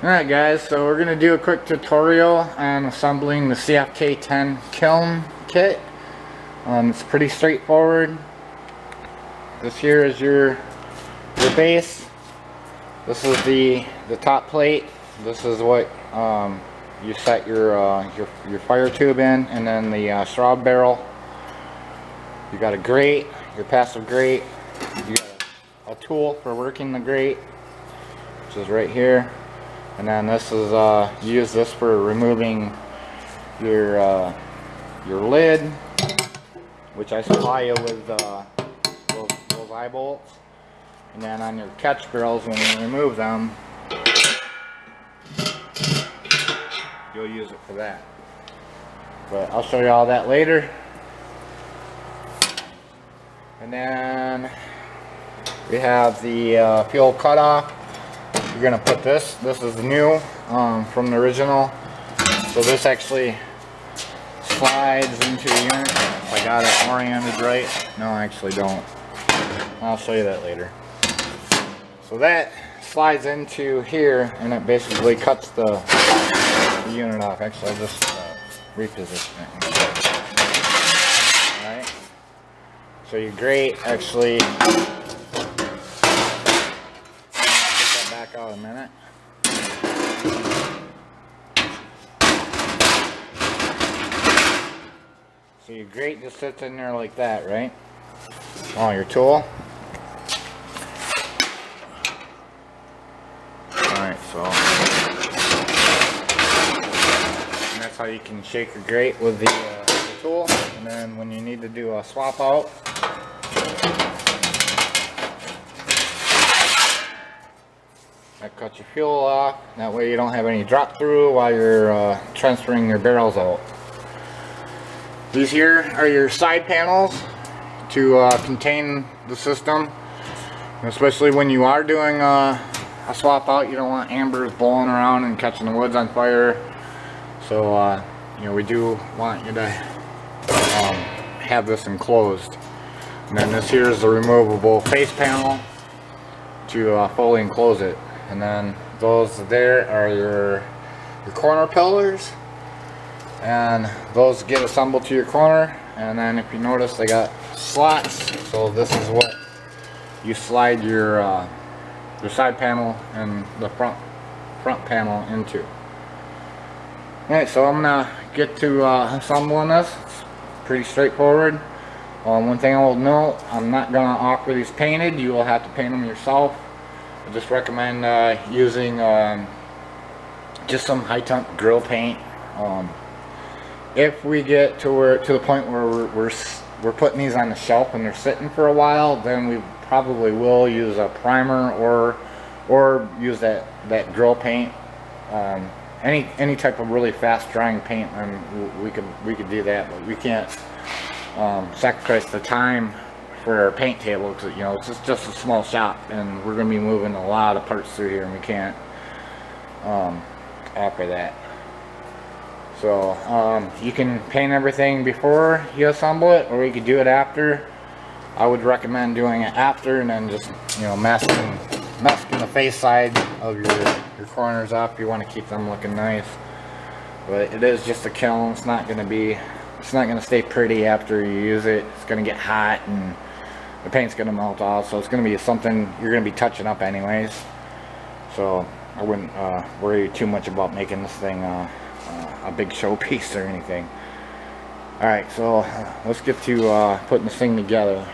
Alright guys, so we're going to do a quick tutorial on assembling the CFK-10 Kiln kit. It's pretty straightforward. This here is your base. This is the top plate. This is what you set your fire tube in, and then the Shroud Barrel. You got a grate, your passive grate. You got a tool for working the grate, which is right here. And then this is you use this for removing your lid, which I supply you with those eye bolts. And then on your catch barrels, when you remove them, you'll use it for that. But I'll show you all that later. And then we have the fuel cutoff. You're going to put this is new from the original. So this actually slides into the unit. If I got it oriented right. No, I actually don't. I'll show you that later. So that slides into here, and it basically cuts the unit off. Actually, I'll just reposition it. Alright. So your grate actually, back out a minute. So your grate just sits in there like that, right? Oh, your tool. Alright, so and that's how you can shake your grate with the tool. And then when you need to do a swap out, that cuts your fuel off. That way you don't have any drop through while you're transferring your barrels out. These here are your side panels to contain the system. Especially when you are doing a swap out, you don't want ambers blowing around and catching the woods on fire. So you know, we do want you to have this enclosed. And then this here is the removable face panel to fully enclose it. And then those there are your corner pillars, and those get assembled to your corner. And then if you notice, they got slots, so this is what you slide your side panel and the front panel into. Alright, so I'm gonna get to assembling this. It's pretty straightforward. One thing I will note, I'm not gonna offer these painted. You will have to paint them yourself. I just recommend using just some high temp grill paint. If we get to the point where we're putting these on the shelf and they're sitting for a while, then we probably will use a primer or use that grill paint. Any type of really fast drying paint, we could do that, but we can't sacrifice the time for our paint table, because you know it's just a small shop and we're going to be moving a lot of parts through here, and we can't offer that. So you can paint everything before you assemble it, or you could do it after. I would recommend doing it after, and then just, you know, masking the face side of your corners up. You want to keep them looking nice, but it is just a kiln. It's not going to stay pretty after you use it. It's going to get hot and the paint's going to melt off, so it's going to be something you're going to be touching up anyways. So I wouldn't worry too much about making this thing a big showpiece or anything. Alright, so let's get to putting this thing together.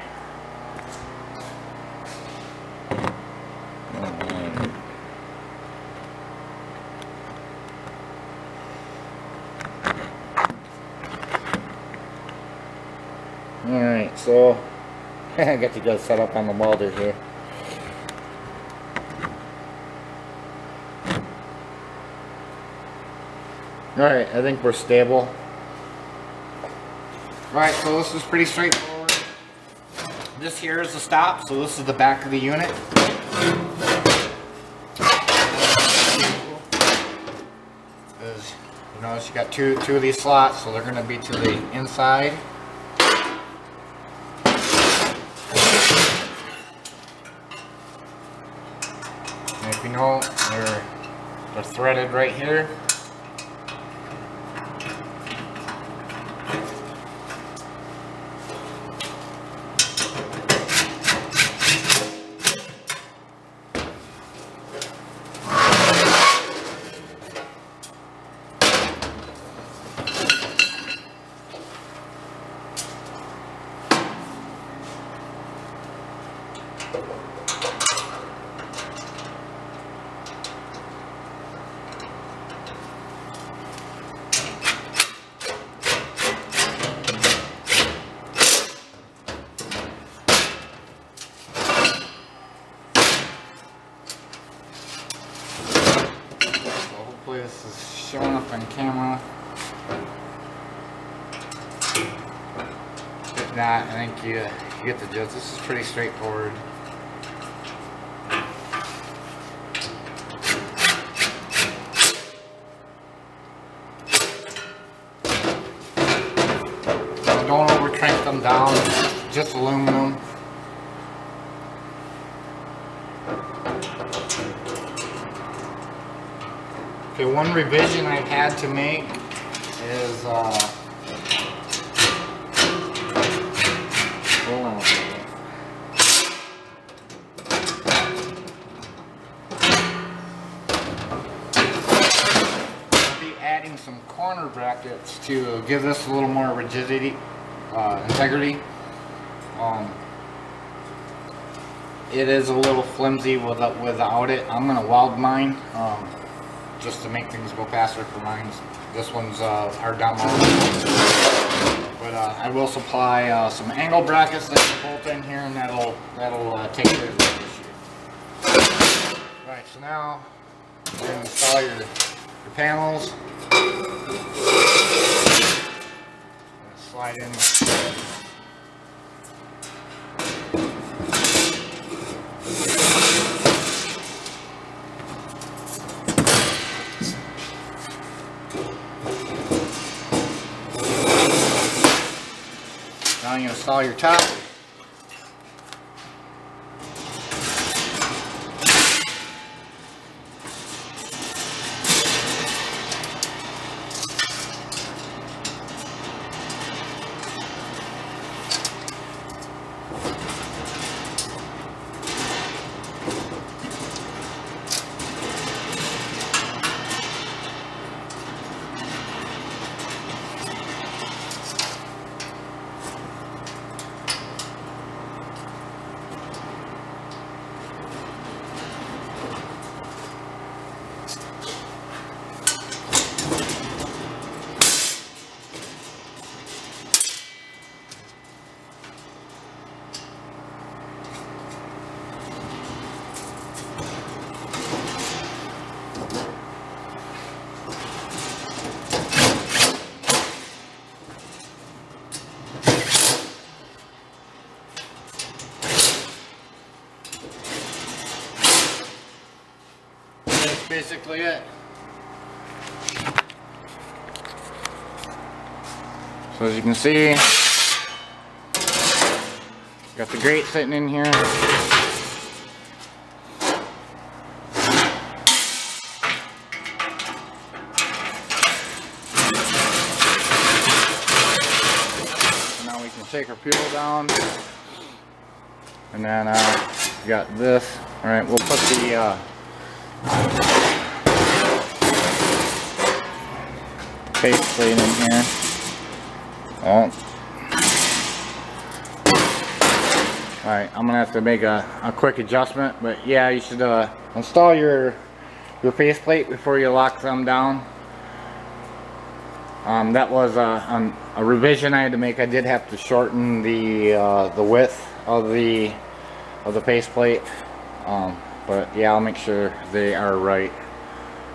Alright, so I got you guys set up on the welder here. Alright, I think we're stable. Alright, so this is pretty straightforward. This here is the stop, so this is the back of the unit. You notice you got two of these slots, so they're going to be to the inside. And if you know, They're threaded right here. Hopefully this is showing up on camera. If not, I think you get the gist. This is pretty straightforward. Don't over crank them down, just aluminum. Okay, one revision I've had to make is, hold on a second. I'll be adding some corner brackets to give this a little more rigidity, integrity. It is a little flimsy without it. I'm going to weld mine. Just to make things go faster for mine. This one's our demo. But I will supply some angle brackets that can bolt in here, and that'll take care of this issue. Alright, so now you're going to install your panels. Slide in. Now you install your top. Basically it. So as you can see, got the grate sitting in here. So now we can take our fuel down, and then we got this. All right, we'll put the face plate in here. Oh. Alright, I'm gonna have to make a quick adjustment, but yeah, you should install your face plate before you lock them down. That was a revision I had to make. I did have to shorten the width of the face plate, but yeah, I'll make sure they are right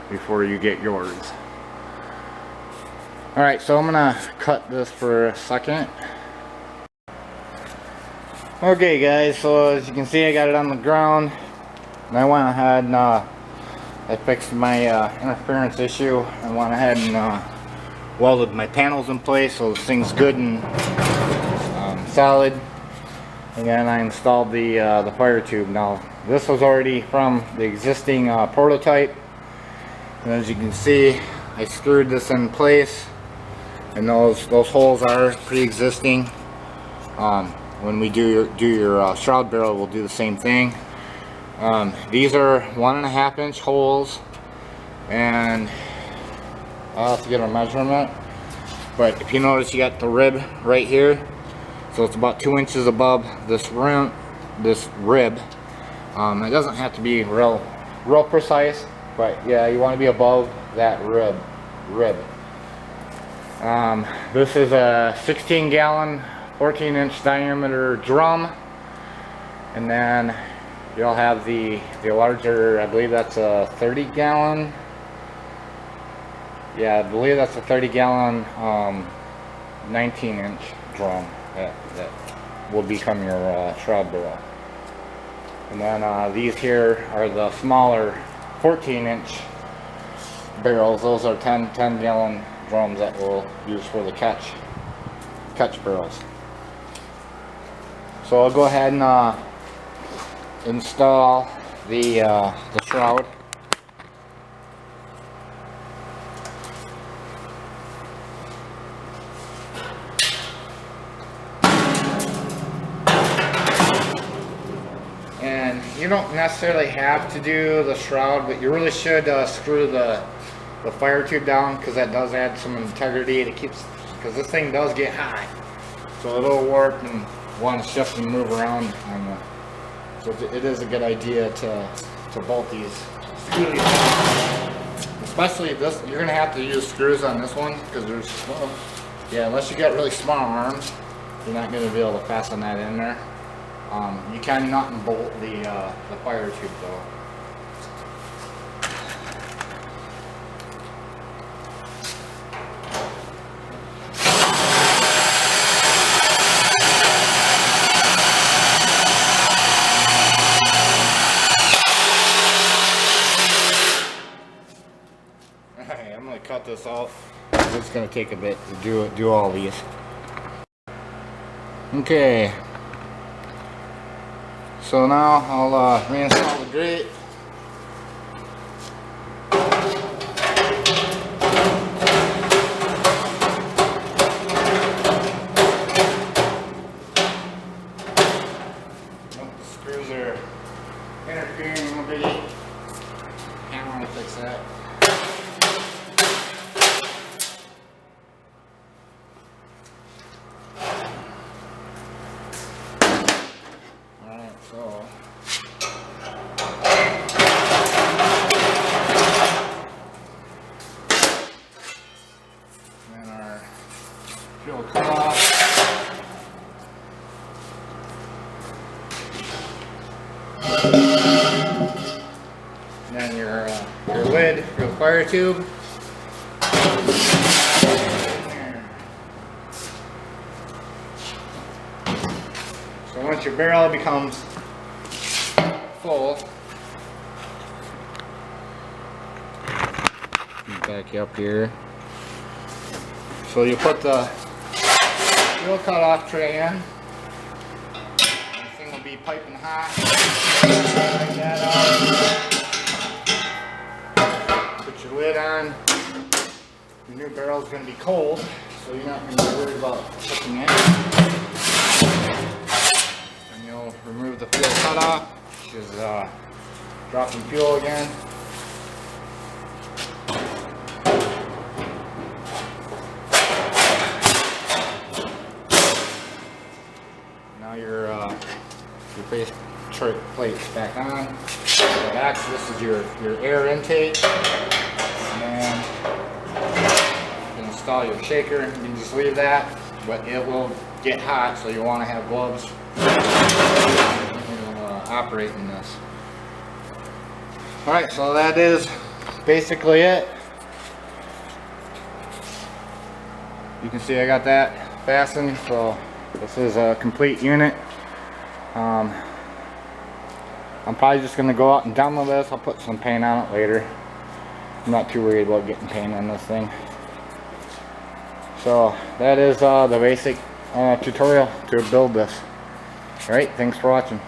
before you get yours. Alright, so I'm gonna cut this for a second. Okay guys, so as you can see, I got it on the ground, and I went ahead and I fixed my interference issue. I went ahead and welded my panels in place so this thing's good and solid. And then I installed the fire tube. Now this was already from the existing prototype, And as you can see, I screwed this in place, and those holes are pre-existing. When we do your shroud barrel, we'll do the same thing. These are 1.5 inch holes, and I'll have to get a measurement. But if you notice, you got the rib right here, so it's about 2 inches above this rib. It doesn't have to be real precise, but yeah, you want to be above that rib. This is a 16-gallon, 14-inch diameter drum, and then you'll have the larger, I believe that's a 30-gallon. Yeah, I believe that's a 30-gallon 19-inch drum that will become your shroud barrel. And then these here are the smaller 14-inch barrels. Those are 10-gallon drums that we'll use for the catch barrels. So I'll go ahead and install the shroud. And you don't necessarily have to do the shroud, but you really should screw the fire tube down, because that does add some integrity. It keeps, because this thing does get hot, so it'll warp and want to shift and move around on the. So it is a good idea to bolt these, screw these down. Especially this, you're gonna have to use screws on this one, because there's, yeah, unless you got really small arms, you're not gonna be able to fasten that in there. You can nut and bolt the fire tube though. Alright, I'm going to cut this out. It's going to take a bit to do all these. Okay. So now I'll reinstall the grate. The screws are interfering a little bit. Hammer to fix that. So then our fuel cutoff. And then your lid for the fire tube. So once your barrel becomes full, back you up here. So you put the fuel cutoff tray in. This thing will be piping hot. Like that up. Put your lid on. Your new barrel is going to be cold, so you're not going to be worried about cooking it. And you'll remove the fuel cutoff, which is dropping fuel again. Now your base plate's back on. So this is your air intake. And you can install your shaker. You can just leave that, but it will get hot, so you want to have gloves operating this. Alright, so that is basically it. You can see I got that fastened, so this is a complete unit. I'm probably just going to go out and demo this. I'll put some paint on it later. I'm not too worried about getting paint on this thing. So that is the basic tutorial to build this. Alright, thanks for watching.